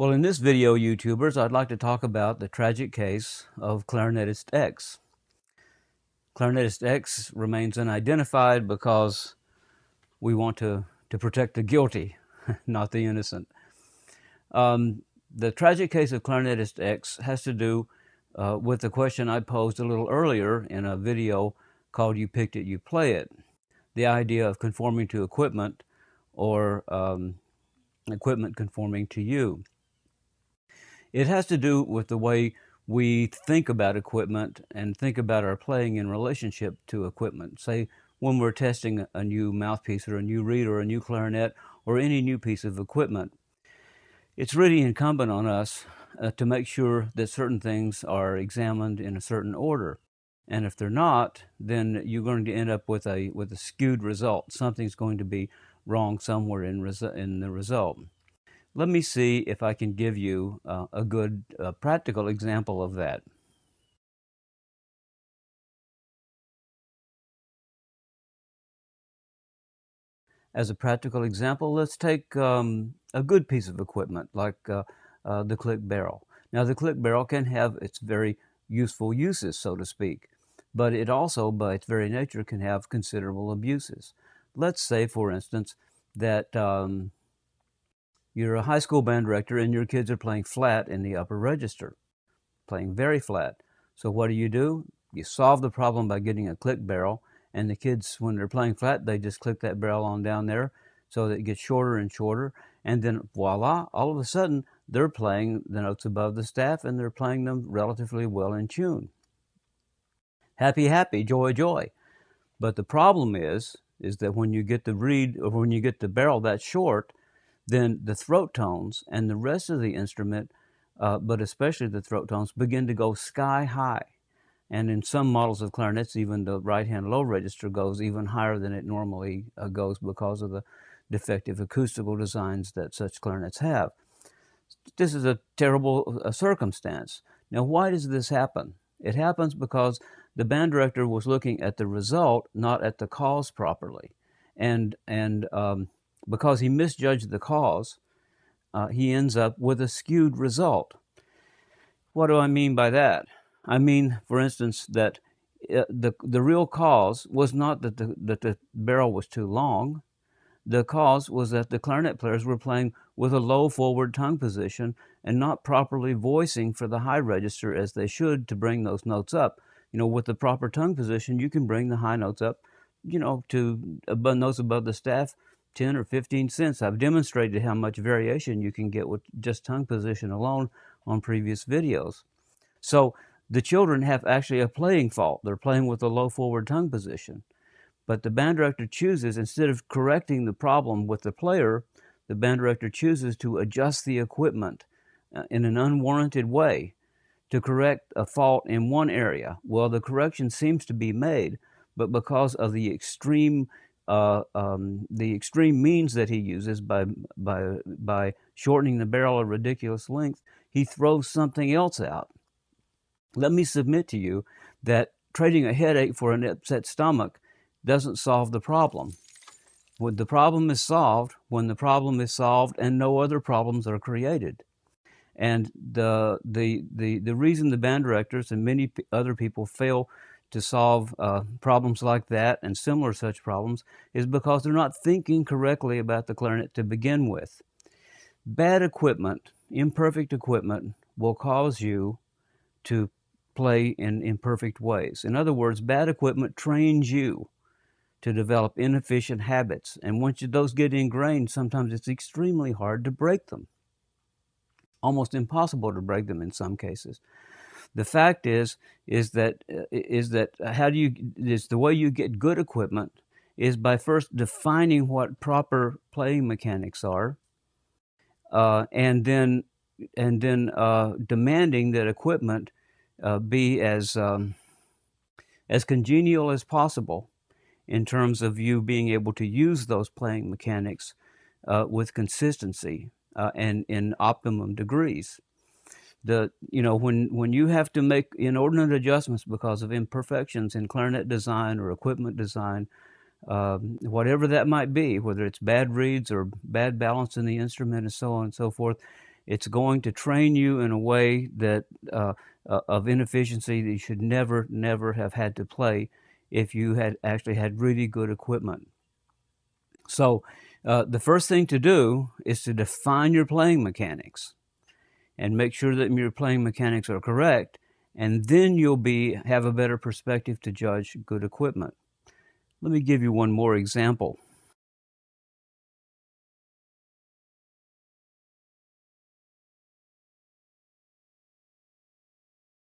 Well, in this video, YouTubers, I'd like to talk about the tragic case of Clarinetist X. Clarinetist X remains unidentified because we want to protect the guilty, not the innocent. The tragic case of Clarinetist X has to do with the question I posed a little earlier in a video called You Picked It, You Play It. The idea of conforming to equipment or equipment conforming to you. It has to do with the way we think about equipment and think about our playing in relationship to equipment. Say, when we're testing a new mouthpiece or a new reed or a new clarinet or any new piece of equipment, it's really incumbent on us to make sure that certain things are examined in a certain order. And if they're not, then you're going to end up with a skewed result. Something's going to be wrong somewhere in the result. Let me see if I can give you a good practical example of that. As a practical example, let's take a good piece of equipment like the click barrel. Now, the click barrel can have its very useful uses, so to speak, but it also, by its very nature, can have considerable abuses. Let's say, for instance, that you're a high school band director and your kids are playing flat in the upper register, playing very flat. So what do? You solve the problem by getting a click barrel, and the kids, when they're playing flat, they just click that barrel on down there so that it gets shorter and shorter, and then voila, all of a sudden they're playing the notes above the staff and they're playing them relatively well in tune. Happy, happy, joy, joy. But the problem is that when you get the reed or when you get the barrel that short, then the throat tones and the rest of the instrument, but especially the throat tones, begin to go sky high. And in some models of clarinets, even the right-hand low register goes even higher than it normally goes because of the defective acoustical designs that such clarinets have. This is a terrible circumstance. Now, why does this happen? It happens because the band director was looking at the result, not at the cause properly. And because he misjudged the cause, he ends up with a skewed result. What do I mean by that? I mean, for instance, that the real cause was not that the barrel was too long. The cause was that the clarinet players were playing with a low forward tongue position and not properly voicing for the high register as they should to bring those notes up. You know, with the proper tongue position, you can bring the high notes up, you know, to notes above the staff 10 or 15 cents. I've demonstrated how much variation you can get with just tongue position alone on previous videos. So the children have actually a playing fault. They're playing with a low forward tongue position. But the band director chooses, instead of correcting the problem with the player, the band director chooses to adjust the equipment in an unwarranted way to correct a fault in one area. Well, the correction seems to be made, but because of the extreme means that he uses by shortening the barrel a ridiculous length, he throws something else out. Let me submit to you that trading a headache for an upset stomach doesn't solve the problem. When the problem is solved and no other problems are created. And the reason the band directors and many other people fail to solve problems like that and similar such problems is because they're not thinking correctly about the clarinet to begin with. Bad equipment, imperfect equipment, will cause you to play in imperfect ways. In other words, bad equipment trains you to develop inefficient habits. And once those get ingrained, sometimes it's extremely hard to break them. Almost impossible to break them in some cases. The fact is that the way you get good equipment is by first defining what proper playing mechanics are, and then demanding that equipment be as congenial as possible in terms of you being able to use those playing mechanics with consistency and in optimum degrees. When you have to make inordinate adjustments because of imperfections in clarinet design or equipment design, whatever that might be, whether it's bad reeds or bad balance in the instrument and so on and so forth, It's going to train you in a way that of inefficiency that you should never have had to play if you had actually had really good equipment. So the first thing to do is to define your playing mechanics and make sure that your playing mechanics are correct, and then you'll have a better perspective to judge good equipment. Let me give you one more example.